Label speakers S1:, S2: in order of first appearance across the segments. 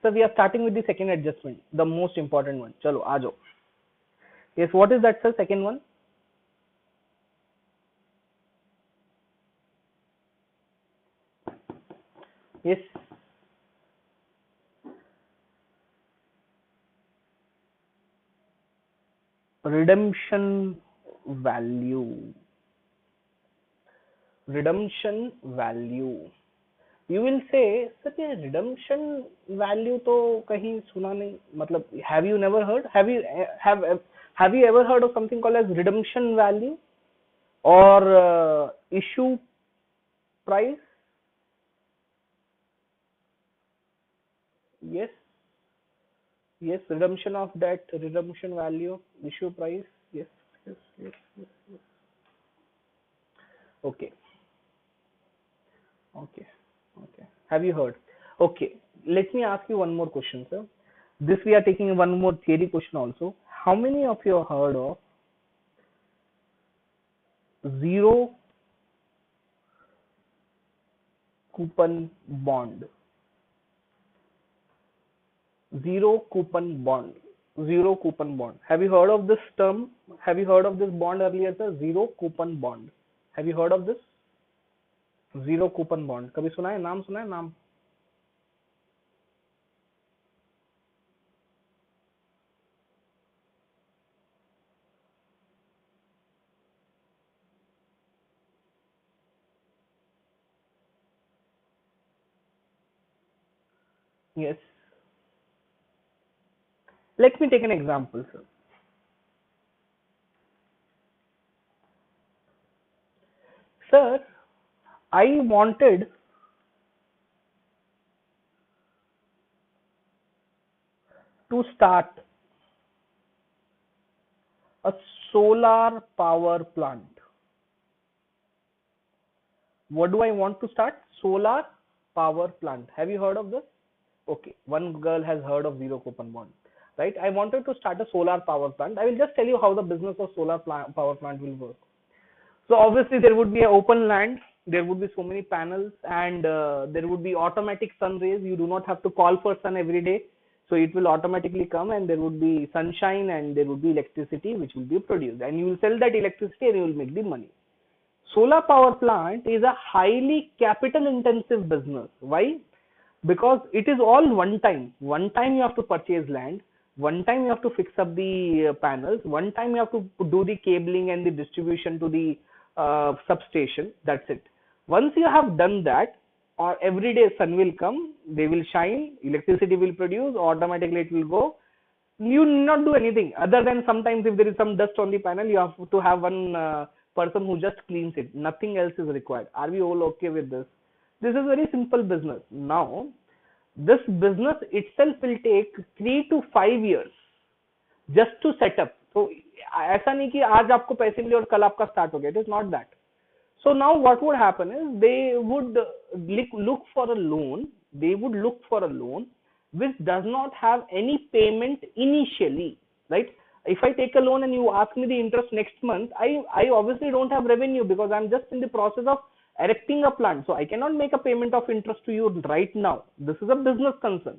S1: So we are starting with the second adjustment, the most important one. Chalo, aa jao. Yes, what is that, sir? Second one? Yes. Redemption value. Redemption value. You will say, sir, ये redemption value तो कहीं सुना नहीं, मतलब have you never heard? Have you ever heard of something called as redemption value or issue price? Yes, yes, redemption of debt, redemption value, issue price. Yes, yes, yes, yes, yes. Okay, okay, okay. Have you heard? Okay, let me ask you one more question, sir. This we are taking one more theory question also. How many of you have heard of zero coupon bond? Zero coupon bond. Zero coupon bond. Have you heard of this term? Have you heard of this bond earlier, sir? Zero coupon bond. Have you heard of this? Zero coupon bond. कभी सुना है? नाम सुना है? नाम? Yes. Let me take an example, sir. Sir, I wanted to start a solar power plant. What do I want to start? Solar power plant. Have you heard of this? Okay, one girl has heard of zero coupon bond, right? I wanted to start a solar power plant. I will just tell you how the business of power plant will work. So obviously there would be an open land, there would be so many panels, and there would be automatic sun rays. You do not have to call for sun every day, so it will automatically come, and there would be sunshine, and there would be electricity which will be produced, and you will sell that electricity and you will make the money. Solar power plant is a highly capital intensive business. Why? Because it is all one time. One time you have to purchase land, one time you have to fix up the panels, one time you have to do the cabling and the distribution to the substation. That's it. Once you have done that, or every day sun will come, they will shine, electricity will produce, automatically it will go. You need not do anything other than sometimes if there is some dust on the panel, you have to have one person who just cleans it. Nothing else is required. Are we all okay with this? This is very simple business. Now, this business itself will take 3 to 5 years just to set up. So ऐसा नहीं कि आज आपको पैसे मिले और कल आपका start हो गया. It is not that. So now what would happen is they would look for a loan. They would look for a loan which does not have any payment initially, right? If I take a loan and you ask me the interest next month, I obviously don't have revenue because I'm just in the process of erecting a plant. So I cannot make a payment of interest to you right now. This is a business concern.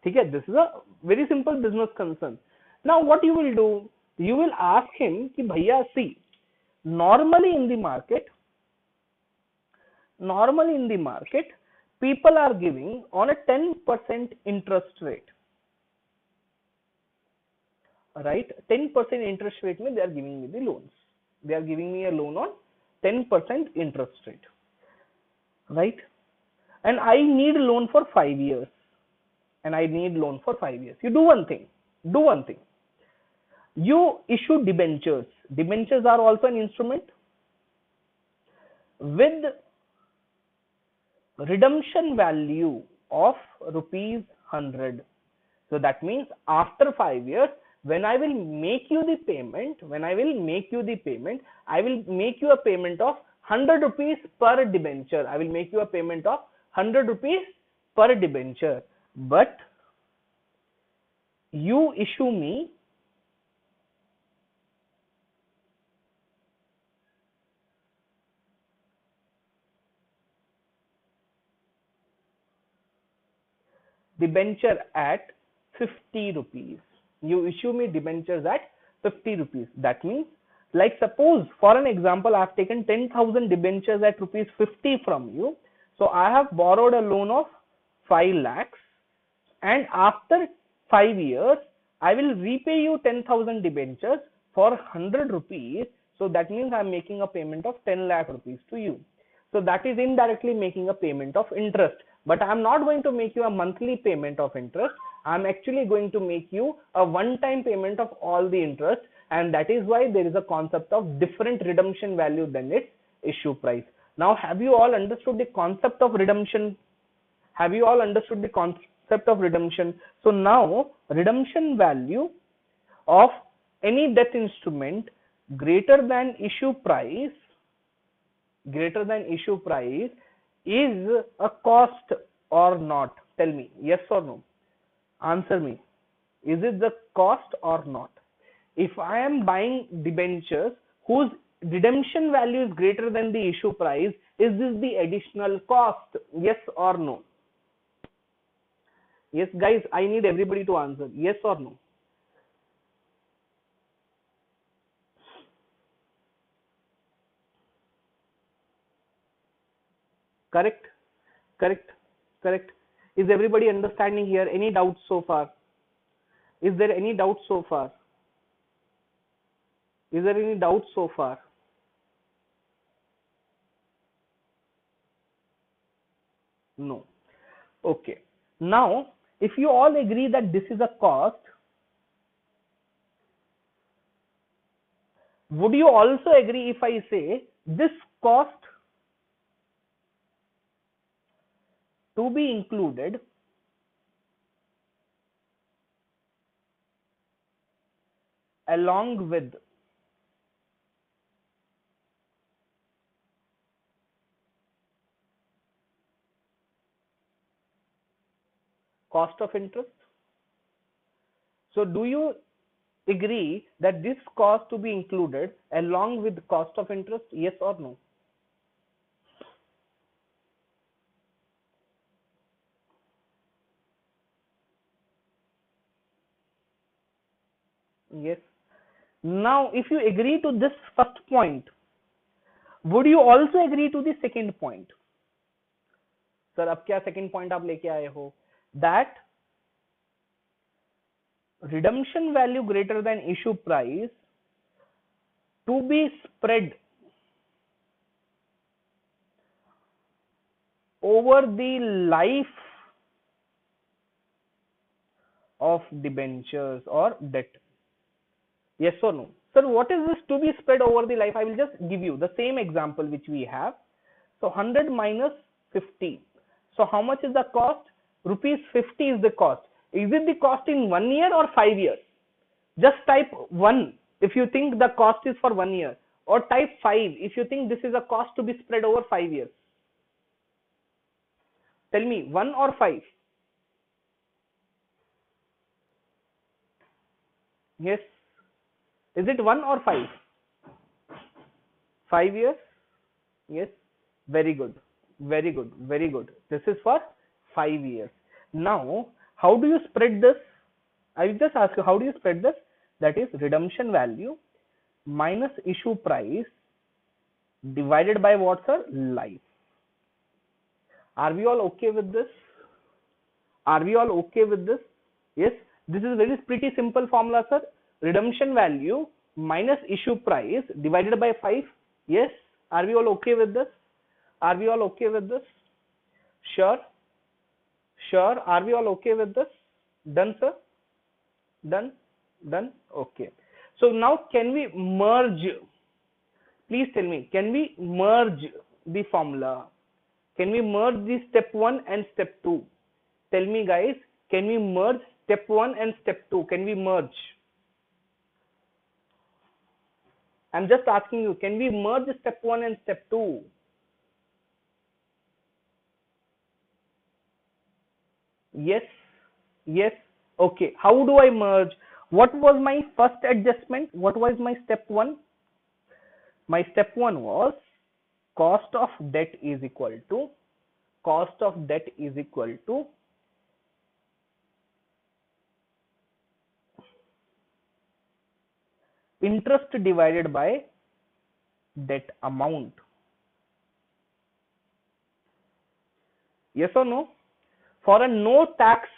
S1: Okay, this is a very simple business concern. Now what you will do, you will ask him कि भैया see, normally in the market, people are giving on a 10% interest rate, right? 10% interest rate mein they are giving me the loans. They are giving me a loan on 10% interest rate, right? And I need a loan for 5 years. You do one thing. You issue debentures. Debentures are also an instrument with redemption value of rupees 100. So that means after 5 years, when I will make you the payment, I will make you a payment of 100 rupees per debenture. I will make you a payment of 100 rupees per debenture. But you issue me debenture at 50 rupees. You issue me debentures at 50 rupees. That means, like suppose for an example, I have taken 10,000 debentures at rupees 50 from you. So I have borrowed a loan of 5 lakhs, and after 5 years, I will repay you 10,000 debentures for 100 rupees. So that means I am making a payment of 10 lakh rupees to you. So that is indirectly making a payment of interest. But I am not going to make you a monthly payment of interest. I am actually going to make you a one-time payment of all the interest, and that is why there is a concept of different redemption value than its issue price. Now, have you all understood the concept of redemption? Have you all understood the concept of redemption? So now, redemption value of any debt instrument greater than issue price is a cost or not? Tell me, yes or no? Answer me. Is it the cost or not? If I am buying debentures whose redemption value is greater than the issue price, is this the additional cost? Yes or no? Yes, guys, I need everybody to answer. Yes or no? Correct? Correct? Correct? Is everybody understanding here? Any doubts so far? Is there any doubt so far? Is there any doubt so far? No. Okay. Now, if you all agree that this is a cost, would you also agree if I say this cost to be included along with cost of interest? So do you agree that this cost to be included along with cost of interest? Yes or no? Yes. Now, if you agree to this first point, would you also agree to the second point? Sir, अब क्या second point आप लेके आए हो? That redemption value greater than issue price to be spread over the life of debentures or debt. Yes or no? Sir, what is this to be spread over the life? I will just give you the same example which we have. So 100 minus 50. So how much is the cost? Rupees 50 is the cost. Is it the cost in 1 year or 5 years? Just type 1 if you think the cost is for 1 year, or type 5 if you think this is a cost to be spread over 5 years. Tell me, 1 or 5? Yes. Is it 1 or 5? 5 years? Yes. Very good. Very good. Very good. This is for 5 years. Now, how do you spread this? I will just ask you, how do you spread this? That is redemption value minus issue price divided by what, sir? Life. Are we all okay with this? Are we all okay with this? Yes. This is very pretty simple formula, sir. Redemption value minus issue price divided by 5. Yes. Are we all okay with this? Are we all okay with this? Sure. Sure. Are we all okay with this? Done, sir? Done? Done? Okay. So now can we merge? Please tell me, can we merge the formula? Can we merge the step 1 and step 2? Tell me, guys, can we merge step 1 and step 2? Can we merge? I'm just asking you, can we merge step 1 and step 2? Yes. Yes. Okay. How do I merge? What was my first adjustment? What was my step 1? My step 1 was cost of debt is equal to interest divided by debt amount. Yes or no? For a no tax,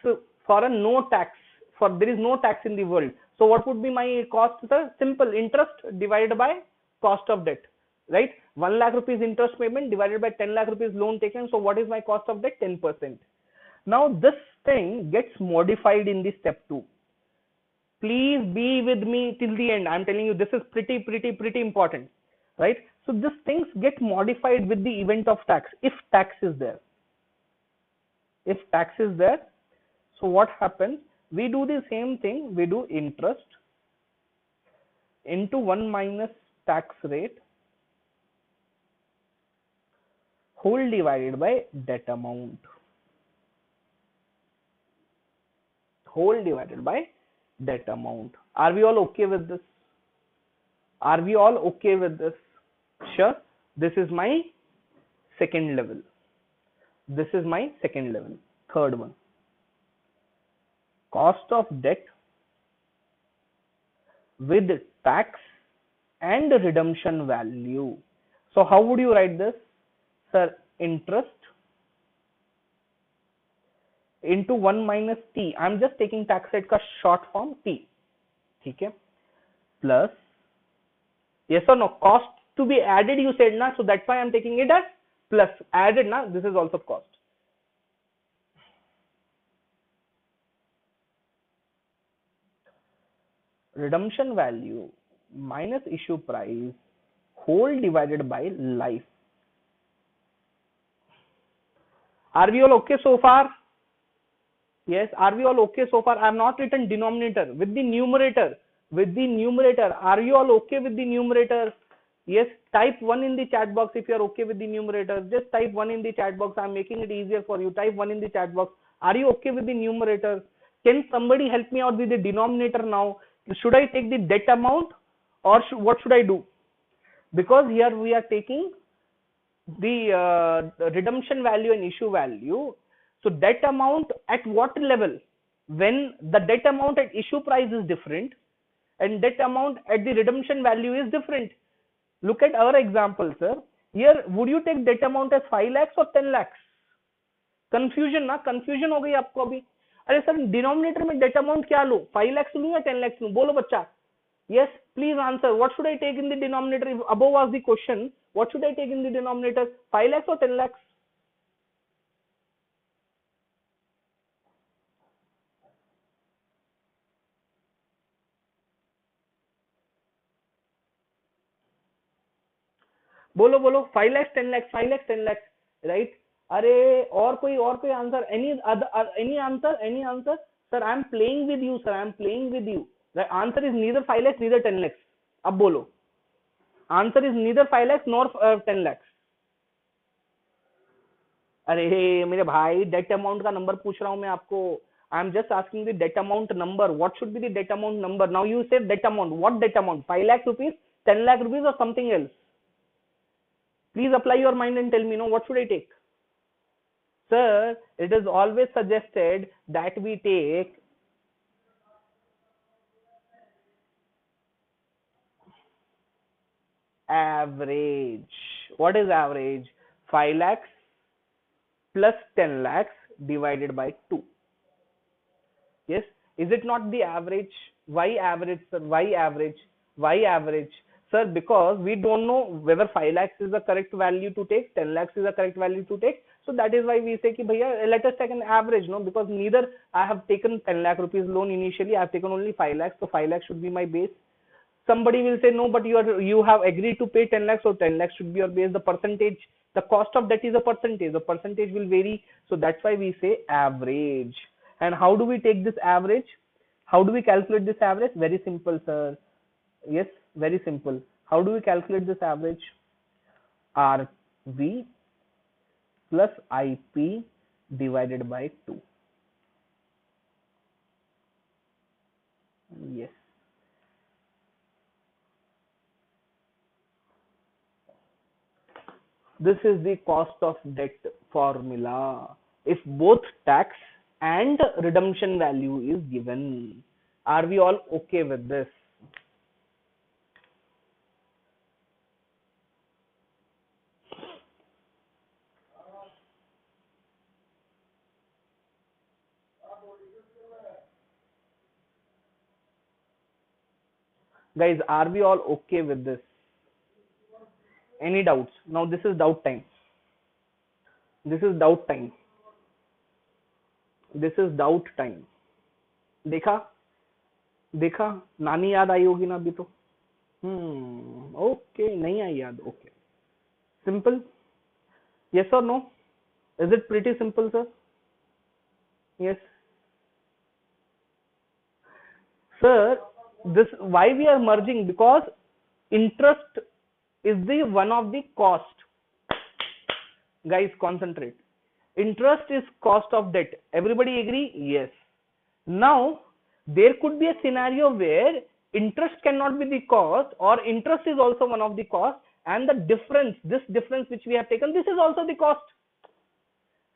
S1: for a no tax, for there is no tax in the world. So what would be my cost, sir? Simple, interest divided by cost of debt, right? 1 lakh rupees interest payment divided by 10 lakh rupees loan taken. So what is my cost of debt? 10%. Now this thing gets modified in the step 2. Please be with me till the end. I'm telling you, this is pretty important, right? So these things get modified with the event of tax, if tax is there. If tax is there, so what happens? We do the same thing. We do interest into 1 minus tax rate whole divided by debt amount. Whole divided by debt amount. Are we all okay with this? Are we all okay with this? Sure. This is my second level. This is my second level. Third one. Cost of debt with tax and redemption value. So how would you write this? Sir, interest into 1 minus T. I'm just taking tax rate का short form T. ठीक है? Plus, yes or no? Cost to be added, you said na, so that's why I'm taking it as plus. Added na, this is also cost. Redemption value minus issue price whole divided by life. Are we all okay so far? Yes, are we all okay so far? I have not written denominator with the numerator. With the numerator, are you all okay with the numerator? Yes, type 1 in the chat box if you are okay with the numerator. Just type 1 in the chat box. I'm making it easier for you. Type 1 in the chat box. Are you okay with the numerator? Can somebody help me out with the denominator now? Should I take the debt amount or what should I do? Because here we are taking the redemption value and issue value. So debt amount at what level? When the debt amount at issue price is different and debt amount at the redemption value is different. Look at our example, sir. Here, would you take debt amount as 5 lakhs or 10 lakhs? Confusion ना, confusion हो गई आपको अभी. अरे sir denominator में date amount क्या लो, 5 lakhs लूं या 10 lakhs लूं? बोलो बच्चा. Yes, please answer. What should I take in the denominator? If above was the question, what should I take in the denominator? 5 lakhs or 10 lakhs? बोलो बोलो. 5 lakhs 10 lakhs, 5 lakhs 10 lakhs, right? अरे और कोई answer? any answer? Sir, I am playing with you, sir. I am playing with you. The answer is neither 5 lakhs neither 10 lakhs. अब बोलो. Answer is neither 5 lakhs nor 10 lakhs. अरे मेरे भाई, date amount का number पूछ रहा हूं मैं आपको. I am just asking the debt amount number. What should be the debt amount number? Now you said debt amount. What debt amount? 5 lakh rupees, 10 lakh rupees or something else? Please apply your mind and tell me, no, what should I take? Sir, it is always suggested that we take average. What is average? 5 lakhs plus 10 lakhs divided by 2. Yes, is it not the average? Why average, sir? Why average? Why average? Sir, because we don't know whether 5 lakhs is the correct value to take, 10 lakhs is the correct value to take. So that is why we say ki bhaiya, let us take an average, no? Because neither I have taken 10 lakh rupees loan initially, I have taken only 5 lakhs, so 5 lakhs should be my base. Somebody will say no, but you have agreed to pay 10 lakhs, so 10 lakhs should be your base. The percentage, the cost of debt is a percentage. The percentage will vary, so that's why we say average. And how do we take this average? How do we calculate this average? Very simple, sir. Yes, very simple. How do we calculate this average? RV plus IP divided by 2. Yes. This is the cost of debt formula. If both tax and redemption value is given. Are we all okay with this? Guys, are we all okay with this? Any doubts? Now this is doubt time. This is doubt time. This is doubt time. देखा? देखा? नानी याद आई होगी ना अभी तो? Okay, नहीं आई याद. Okay, simple. Yes or no? Is it pretty simple, sir? Yes. Sir, this why we are merging? Because interest is the one of the cost. Guys, concentrate. Interest is cost of debt. Everybody agree? Yes. Now there could be a scenario where interest cannot be the cost, or interest is also one of the cost, and the difference, this difference which we have taken, this is also the cost.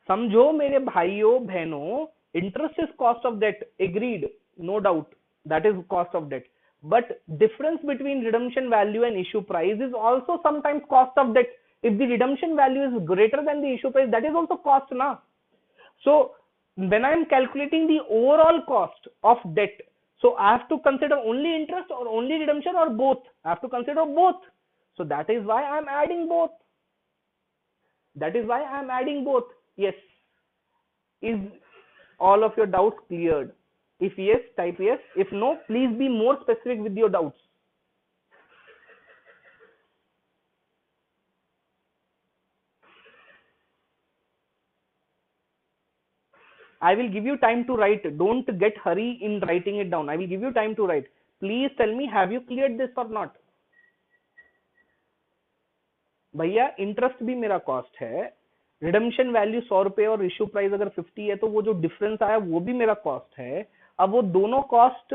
S1: समझो मेरे भाइयों बहनों, interest is cost of debt, agreed, no doubt, that is cost of debt. But difference between redemption value and issue price is also sometimes cost of debt. If the redemption value is greater than the issue price, that is also cost, na? So when I am calculating the overall cost of debt, so I have to consider only interest or only redemption or both. I have to consider both. So that is why I am adding both. That is why I am adding both. Yes. Is all of your doubts cleared? If yes, type yes. If no, please be more specific with your doubts. I will give you time to write. Don't get hurry in writing it down. I will give you time to write. Please tell me, have you cleared this or not? भैया interest भी मेरा cost है, redemption value 100 रुपए और issue price अगर 50 है तो वो जो डिफरेंस आया वो भी मेरा कॉस्ट है. अब वो दोनों cost,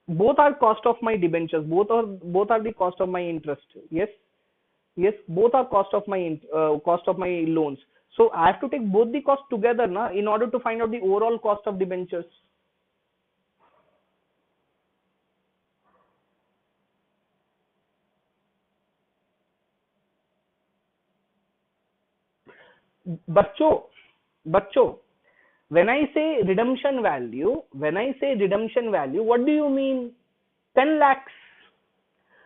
S1: both are cost of my debentures, both are the cost of my interest. Yes, both are cost of my loans. So I have to take both the cost together na, in order to find out the overall cost of debentures. बच्चों, when I say redemption value, what do you mean? 10 lakhs.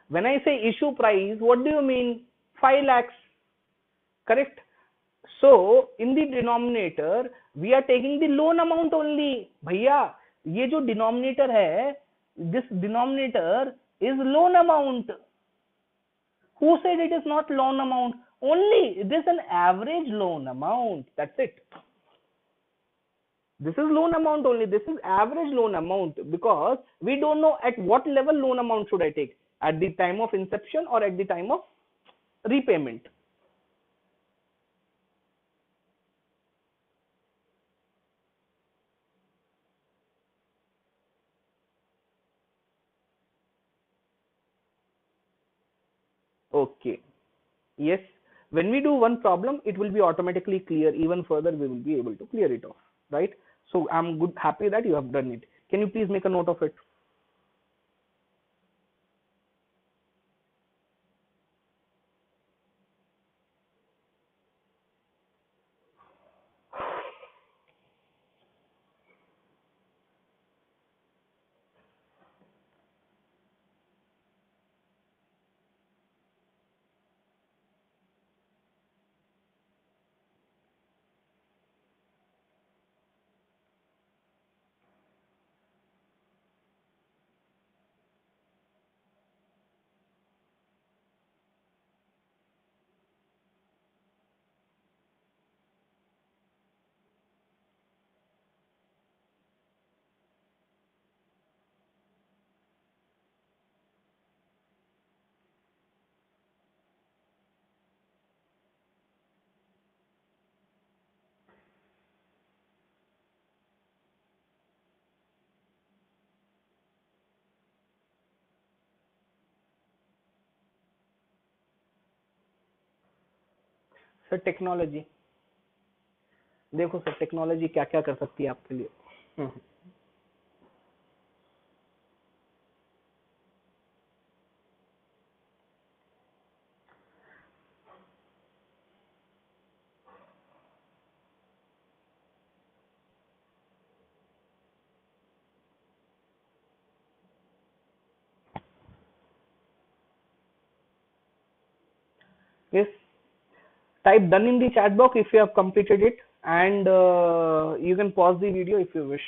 S1: When I say issue price, what do you mean? 5 lakhs. Correct? So in the denominator, we are taking the loan amount only. भैया, ये जो denominator है, this denominator is loan amount. Who said it is not loan amount? Only this is an average loan amount. That's it. This is loan amount only. This is average loan amount, because we don't know at what level loan amount should I take, at the time of inception or at the time of repayment. Okay. Yes. When we do one problem, it will be automatically clear. Even further, we will be able to clear it off, right? So I'm good, happy that you have done it. Can you please make a note of it? Sir technology देखो, sir technology क्या क्या कर सकती है आपके लिए. Yes, type done in the chat box if you have completed it, and you can pause the video if you wish.